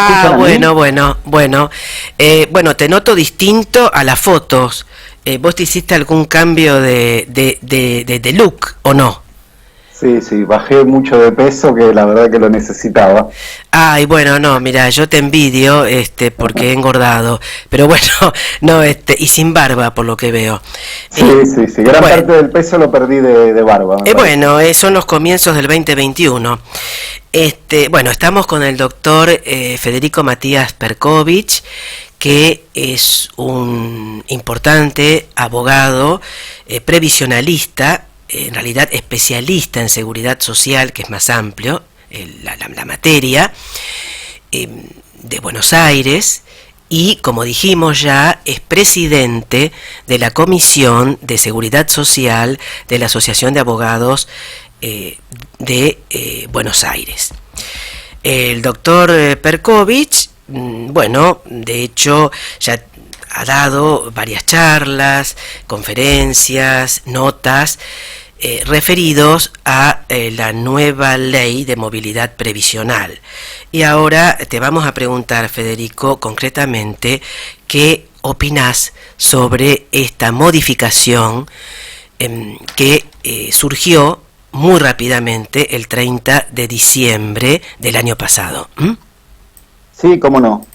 escuchan a mí? Bueno, te noto distinto a las fotos. ¿Vos te hiciste algún cambio de look o no? Sí, bajé mucho de peso, que la verdad que lo necesitaba. Ay, bueno, no, mira, yo te envidio, porque he engordado, pero bueno, no, y sin barba, por lo que veo. Sí, gran Bueno, parte del peso lo perdí de barba, me parece. bueno, son los comienzos del 2021. Bueno, estamos con el doctor Federico Matías Perkovich, que es un importante abogado previsionalista, en realidad especialista en seguridad social, que es más amplio la materia, de Buenos Aires, y como dijimos ya, es presidente de la Comisión de Seguridad Social de la Asociación de Abogados de Buenos Aires. El doctor Perkovich, bueno, de hecho ya ha dado varias charlas, conferencias, notas, referidos a la nueva ley de movilidad previsional. Y ahora te vamos a preguntar, Federico, concretamente, ¿qué opinás sobre esta modificación que surgió muy rápidamente el 30 de diciembre del año pasado? Sí, cómo no.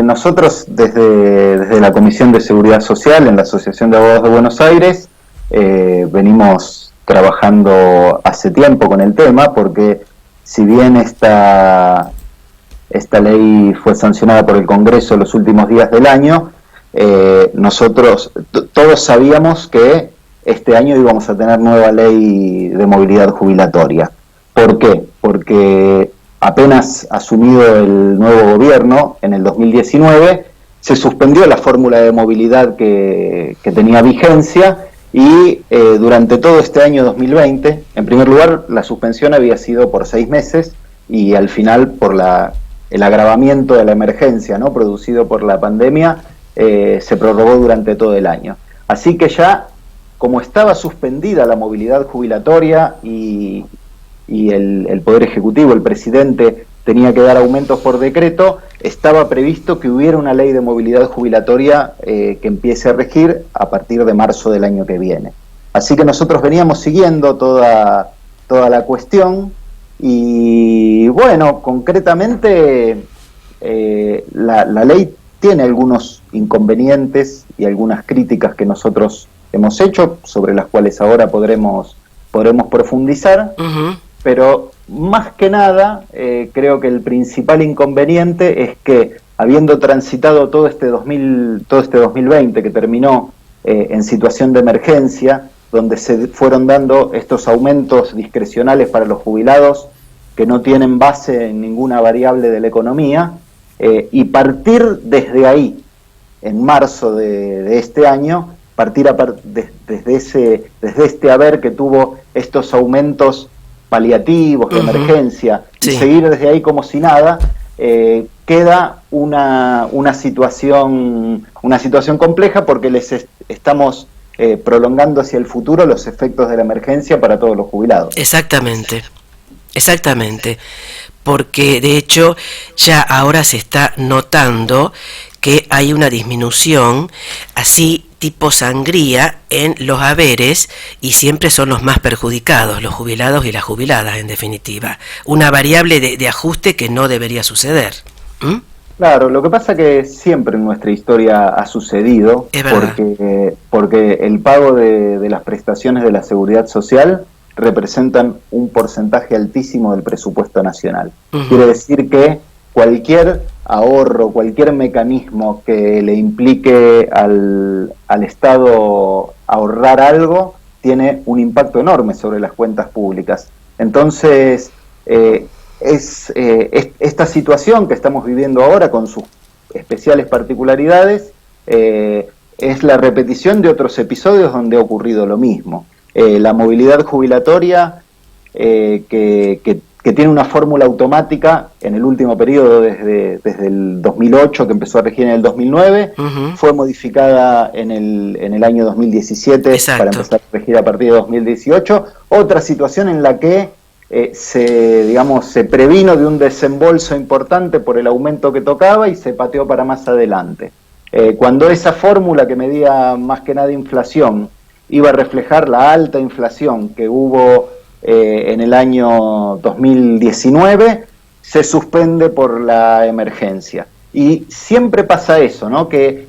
Nosotros desde la Comisión de Seguridad Social en la Asociación de Abogados de Buenos Aires venimos trabajando hace tiempo con el tema, porque si bien esta ley fue sancionada por el Congreso en los últimos días del año, nosotros todos sabíamos que este año íbamos a tener nueva ley de movilidad jubilatoria. ¿Por qué? Porque apenas asumido el nuevo gobierno en el 2019, se suspendió la fórmula de movilidad que tenía vigencia, y durante todo este año 2020, en primer lugar, la suspensión había sido por 6 meses, y al final, por el agravamiento de la emergencia, ¿no?, producido por la pandemia, se prorrogó durante todo el año. Así que ya, como estaba suspendida la movilidad jubilatoria y el Poder Ejecutivo, el presidente, tenía que dar aumentos por decreto, estaba previsto que hubiera una ley de movilidad jubilatoria que empiece a regir a partir de marzo del año que viene. Así que nosotros veníamos siguiendo toda la cuestión, y bueno, concretamente la ley tiene algunos inconvenientes y algunas críticas que nosotros hemos hecho, sobre las cuales ahora podremos profundizar. Pero más que nada, creo que el principal inconveniente es que, habiendo transitado todo este 2020 que terminó en situación de emergencia, donde se fueron dando estos aumentos discrecionales para los jubilados que no tienen base en ninguna variable de la economía, y partir desde ahí, en marzo de este año, partir desde este haber que tuvo estos aumentos paliativos, de emergencia, y seguir desde ahí como si nada, queda una situación compleja, porque les estamos prolongando hacia el futuro los efectos de la emergencia para todos los jubilados. Exactamente, porque de hecho ya ahora se está notando que hay una disminución así tipo sangría en los haberes, y siempre son los más perjudicados, los jubilados y las jubiladas, en definitiva. Una variable de ajuste que no debería suceder. Claro, lo que pasa que siempre en nuestra historia ha sucedido, porque el pago de las prestaciones de la seguridad social representan un porcentaje altísimo del presupuesto nacional. Quiere decir que cualquier ahorro, cualquier mecanismo que le implique al Estado ahorrar algo, tiene un impacto enorme sobre las cuentas públicas. Entonces, esta situación que estamos viviendo ahora, con sus especiales particularidades, es la repetición de otros episodios donde ha ocurrido lo mismo. La movilidad jubilatoria, que tiene una fórmula automática en el último periodo desde el 2008, que empezó a regir en el 2009, fue modificada en el año 2017. Exacto. Para empezar a regir a partir de 2018. Otra situación en la que se previno de un desembolso importante por el aumento que tocaba y se pateó para más adelante. Cuando esa fórmula que medía más que nada inflación iba a reflejar la alta inflación que hubo en el año 2019, se suspende por la emergencia. Y siempre pasa eso, ¿no? Que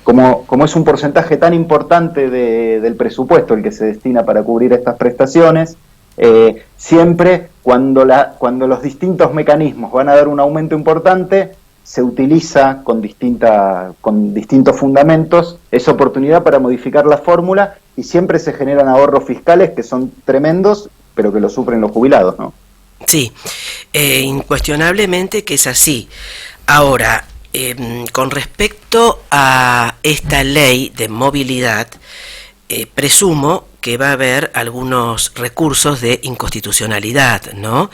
como es un porcentaje tan importante del presupuesto el que se destina para cubrir estas prestaciones, siempre cuando los distintos mecanismos van a dar un aumento importante, se utiliza con distintos fundamentos esa oportunidad para modificar la fórmula y siempre se generan ahorros fiscales que son tremendos, pero que lo sufren los jubilados, ¿no? Sí, incuestionablemente que es así. Ahora, con respecto a esta ley de movilidad, presumo que va a haber algunos recursos de inconstitucionalidad, ¿no?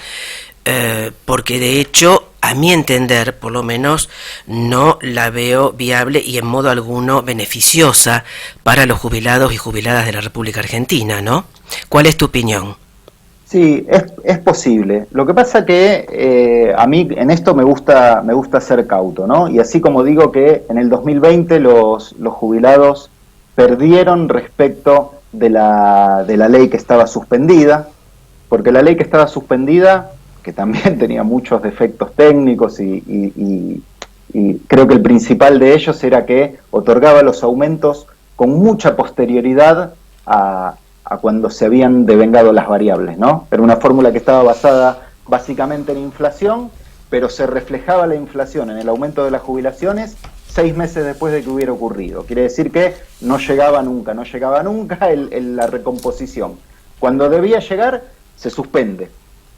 Porque de hecho, a mi entender, por lo menos, no la veo viable y en modo alguno beneficiosa para los jubilados y jubiladas de la República Argentina, ¿no? ¿Cuál es tu opinión? Sí, es posible. Lo que pasa que a mí en esto me gusta ser cauto, ¿no? Y así como digo que en el 2020 los jubilados perdieron respecto de la ley que estaba suspendida, porque la ley que estaba suspendida, que también tenía muchos defectos técnicos y creo que el principal de ellos era que otorgaba los aumentos con mucha posterioridad a cuando se habían devengado las variables, ¿no? Era una fórmula que estaba basada básicamente en inflación, pero se reflejaba la inflación en el aumento de las jubilaciones 6 meses después de que hubiera ocurrido. Quiere decir que no llegaba nunca la recomposición. Cuando debía llegar, se suspende,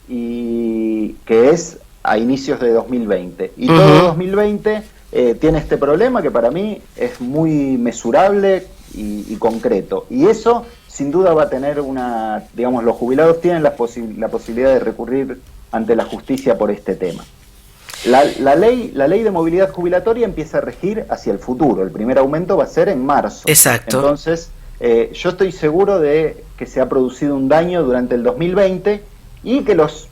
y que es a inicios de 2020. Y todo 2020 tiene este problema que para mí es muy mesurable y concreto. Y eso sin duda va a tener los jubilados tienen la posibilidad de recurrir ante la justicia por este tema. La ley de movilidad jubilatoria empieza a regir hacia el futuro. El primer aumento va a ser en marzo. Exacto. Entonces, yo estoy seguro de que se ha producido un daño durante el 2020 y que los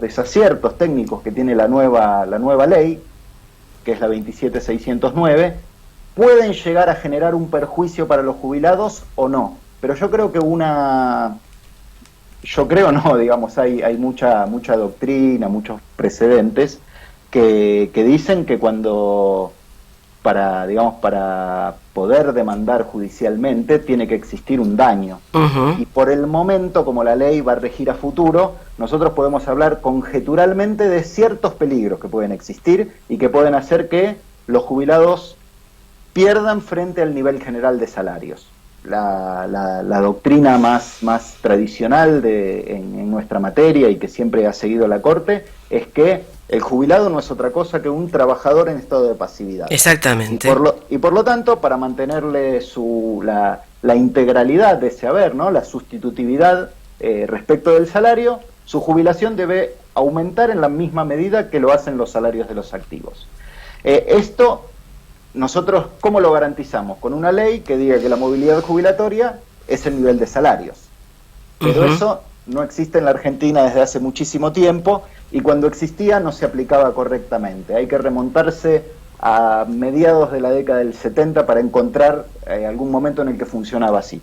desaciertos técnicos que tiene la nueva ley, que es la 27609, pueden llegar a generar un perjuicio para los jubilados o no. Pero yo creo que hay mucha doctrina, muchos precedentes que dicen que para poder demandar judicialmente tiene que existir un daño. Y por el momento, como la ley va a regir a futuro, nosotros podemos hablar conjeturalmente de ciertos peligros que pueden existir y que pueden hacer que los jubilados pierdan frente al nivel general de salarios. La doctrina más tradicional en nuestra materia y que siempre ha seguido la Corte es que el jubilado no es otra cosa que un trabajador en estado de pasividad. Exactamente. Y por lo tanto, para mantenerle la integralidad de ese haber, ¿no? La sustitutividad respecto del salario, su jubilación debe aumentar en la misma medida que lo hacen los salarios de los activos. Esto nosotros, ¿cómo lo garantizamos? Con una ley que diga que la movilidad jubilatoria es el nivel de salarios. Pero eso no existe en la Argentina desde hace muchísimo tiempo y cuando existía no se aplicaba correctamente. Hay que remontarse a mediados de la década del 70 para encontrar algún momento en el que funcionaba así.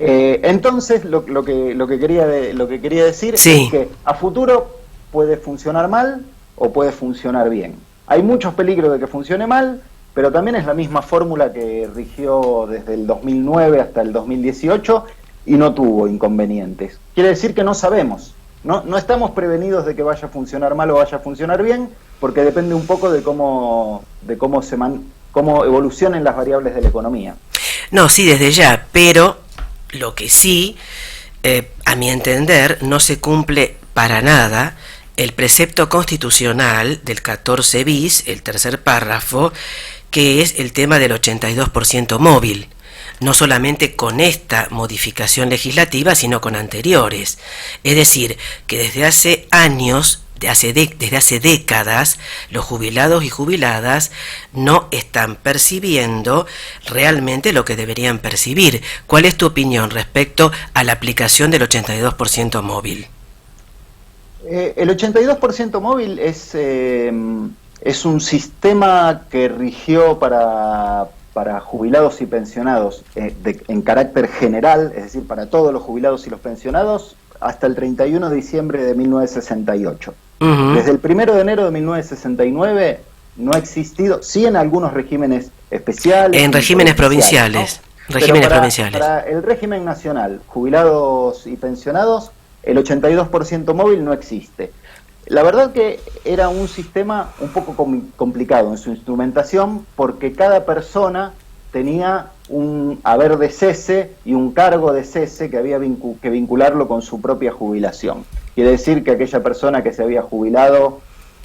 Entonces, lo que quería decir sí, es que a futuro puede funcionar mal o puede funcionar bien. Hay muchos peligros de que funcione mal, pero también es la misma fórmula que rigió desde el 2009 hasta el 2018 y no tuvo inconvenientes. Quiere decir que no sabemos, no estamos prevenidos de que vaya a funcionar mal o vaya a funcionar bien, porque depende un poco de cómo evolucionen las variables de la economía. No, sí, desde ya, pero lo que sí, a mi entender, no se cumple para nada el precepto constitucional del 14 bis, el tercer párrafo, que es el tema del 82% móvil, no solamente con esta modificación legislativa, sino con anteriores. Es decir, que desde hace años desde hace décadas los jubilados y jubiladas no están percibiendo realmente lo que deberían percibir. ¿Cuál es tu opinión respecto a la aplicación del 82% móvil? El 82% móvil es un sistema que rigió para jubilados y pensionados en carácter general, es decir, para todos los jubilados y los pensionados, hasta el 31 de diciembre de 1968. Desde el 1 de enero de 1969 no ha existido, sí en algunos regímenes especiales. En regímenes provinciales. ¿No? Regímenes provinciales. Para el régimen nacional, jubilados y pensionados, el 82% móvil no existe. La verdad que era un sistema un poco complicado en su instrumentación, porque cada persona tenía un haber de cese y un cargo de cese que había que vincularlo con su propia jubilación. Quiere decir que aquella persona que se había jubilado,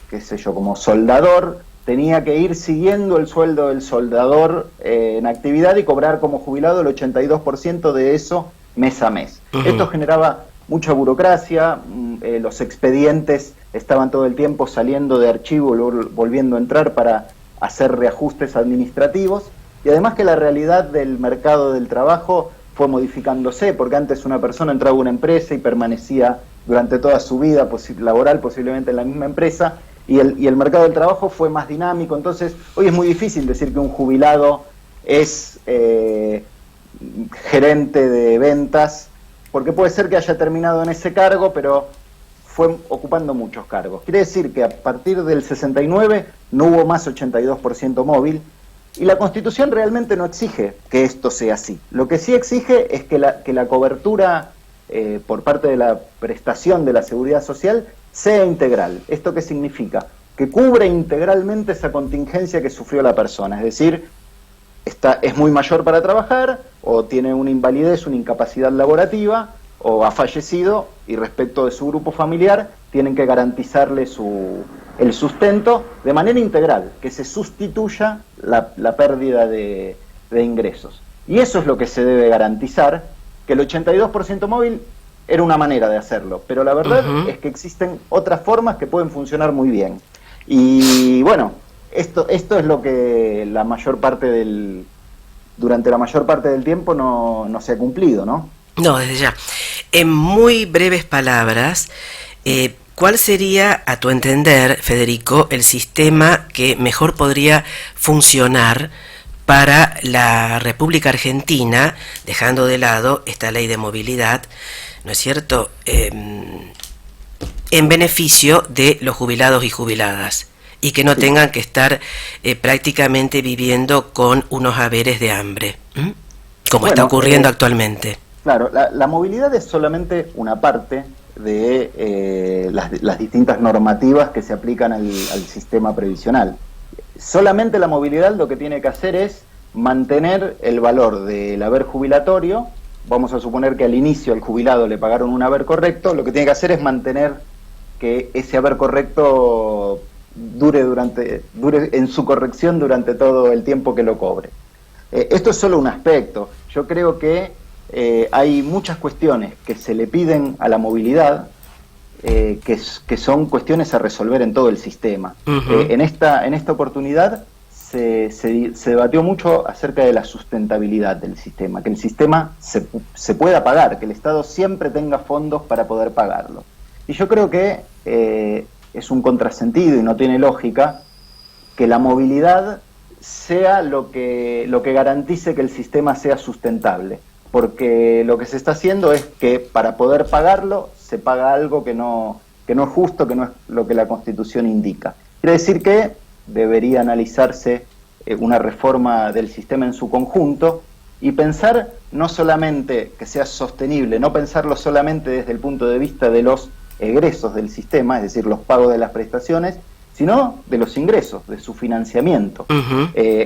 qué sé yo, como soldador, tenía que ir siguiendo el sueldo del soldador en actividad y cobrar como jubilado el 82% de eso mes a mes. Esto generaba mucha burocracia, los expedientes estaban todo el tiempo saliendo de archivo y volviendo a entrar para hacer reajustes administrativos, y además que la realidad del mercado del trabajo fue modificándose, porque antes una persona entraba a una empresa y permanecía durante toda su vida laboral posiblemente en la misma empresa, y el mercado del trabajo fue más dinámico. Entonces hoy es muy difícil decir que un jubilado es gerente de ventas, porque puede ser que haya terminado en ese cargo, pero fue ocupando muchos cargos. Quiere decir que a partir del 69 no hubo más 82% móvil, y la Constitución realmente no exige que esto sea así. Lo que sí exige es que la cobertura por parte de la prestación de la seguridad social sea integral. ¿Esto qué significa? Que cubre integralmente esa contingencia que sufrió la persona, es decir, es muy mayor para trabajar, o tiene una invalidez, una incapacidad laborativa, o ha fallecido, y respecto de su grupo familiar tienen que garantizarle el sustento de manera integral, que se sustituya la pérdida de ingresos. Y eso es lo que se debe garantizar, que el 82% móvil era una manera de hacerlo, pero la verdad es que existen otras formas que pueden funcionar muy bien. Y bueno, esto es lo que durante la mayor parte del tiempo no se ha cumplido, ¿no? No, desde ya. En muy breves palabras, ¿cuál sería, a tu entender, Federico, el sistema que mejor podría funcionar para la República Argentina, dejando de lado esta ley de movilidad, ¿no es cierto?, en beneficio de los jubilados y jubiladas, y que no tengan que estar prácticamente viviendo con unos haberes de hambre, como está ocurriendo actualmente? Claro, la movilidad es solamente una parte de las distintas normativas que se aplican al sistema previsional. Solamente la movilidad lo que tiene que hacer es mantener el valor del haber jubilatorio. Vamos a suponer que al inicio al jubilado le pagaron un haber correcto, lo que tiene que hacer es mantener que ese haber correcto dure en su corrección durante todo el tiempo que lo cobre. Esto es solo un aspecto. Yo creo que hay muchas cuestiones que se le piden a la movilidad que son cuestiones a resolver en todo el sistema. En esta oportunidad se debatió mucho acerca de la sustentabilidad del sistema, que el sistema se pueda pagar, que el Estado siempre tenga fondos para poder pagarlo. Y yo creo que es un contrasentido y no tiene lógica que la movilidad sea lo que garantice que el sistema sea sustentable, porque lo que se está haciendo es que para poder pagarlo se paga algo que no es justo, que no es lo que la Constitución indica. Quiere decir que debería analizarse una reforma del sistema en su conjunto y pensar no solamente que sea sostenible, no pensarlo solamente desde el punto de vista de los egresos del sistema, es decir, los pagos de las prestaciones, sino de los ingresos, de su financiamiento.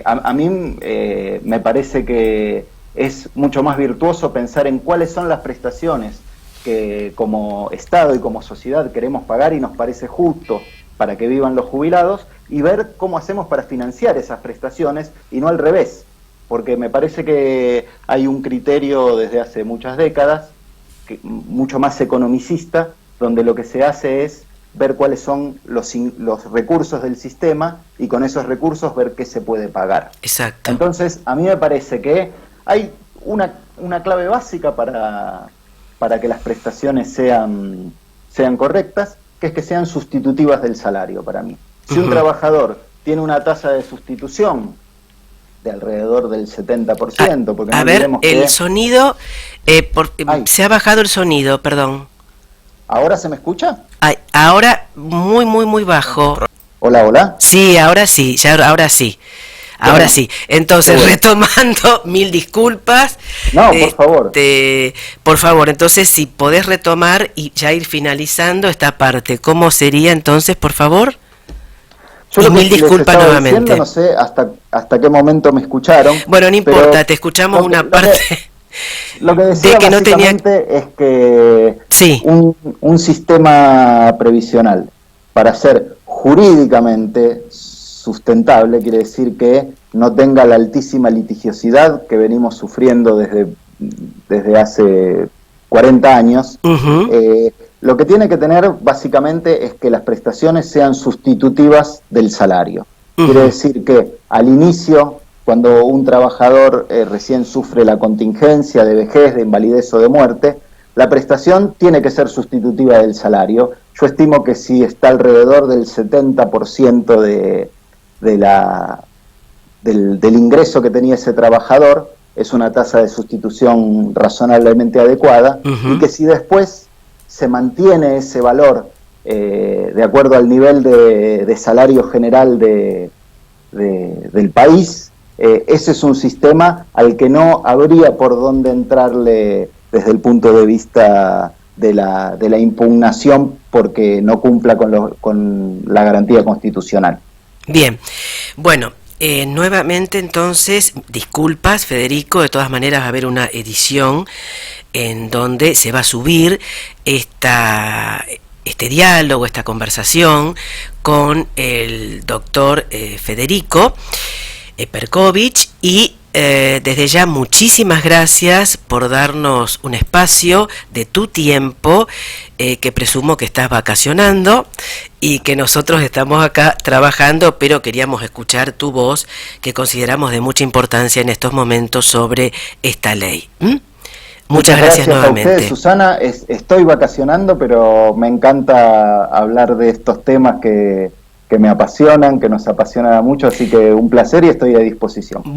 A mí me parece que es mucho más virtuoso pensar en cuáles son las prestaciones que como Estado y como sociedad queremos pagar y nos parece justo para que vivan los jubilados, y ver cómo hacemos para financiar esas prestaciones y no al revés, porque me parece que hay un criterio desde hace muchas décadas mucho más economicista, donde lo que se hace es ver cuáles son los recursos del sistema y con esos recursos ver qué se puede pagar. Exacto. Entonces, a mí me parece que hay una clave básica para que las prestaciones sean correctas, que es que sean sustitutivas del salario para mí. Si un trabajador tiene una tasa de sustitución de alrededor del 70%, porque no olvidemos que... el sonido, se ha bajado el sonido, perdón. ¿Ahora se me escucha? Ahora muy bajo. Hola. Sí, ahora sí, ahora sí. Ahora Bueno, sí. Entonces, retomando, mil disculpas. No, por favor. Por favor, entonces, si podés retomar y ya ir finalizando esta parte, ¿cómo sería entonces, por favor? Yo y mil disculpas nuevamente. Diciendo, no sé hasta qué momento me escucharon. Bueno, no importa, te escuchamos una parte. Lo que decía de que no tenía... es que sí. un sistema previsional, para ser jurídicamente sustentable, quiere decir que no tenga la altísima litigiosidad que venimos sufriendo desde hace 40 años. Lo que tiene que tener básicamente es que las prestaciones sean sustitutivas del salario. Quiere decir que al inicio, cuando un trabajador recién sufre la contingencia de vejez, de invalidez o de muerte, la prestación tiene que ser sustitutiva del salario. Yo estimo que si está alrededor del 70% del ingreso que tenía ese trabajador, es una tasa de sustitución razonablemente adecuada, y que si después se mantiene ese valor de acuerdo al nivel de salario general del país, ese es un sistema al que no habría por dónde entrarle desde el punto de vista de la impugnación porque no cumpla con la garantía constitucional. Bien, bueno, nuevamente entonces, disculpas Federico, de todas maneras va a haber una edición en donde se va a subir este diálogo, esta conversación con el doctor Federico Perkovich, y desde ya muchísimas gracias por darnos un espacio de tu tiempo, que presumo que estás vacacionando y que nosotros estamos acá trabajando, pero queríamos escuchar tu voz, que consideramos de mucha importancia en estos momentos sobre esta ley. Muchas gracias nuevamente. A usted, Susana. Estoy vacacionando, pero me encanta hablar de estos temas que me apasionan, que nos apasionan a mucho, así que un placer y estoy a disposición.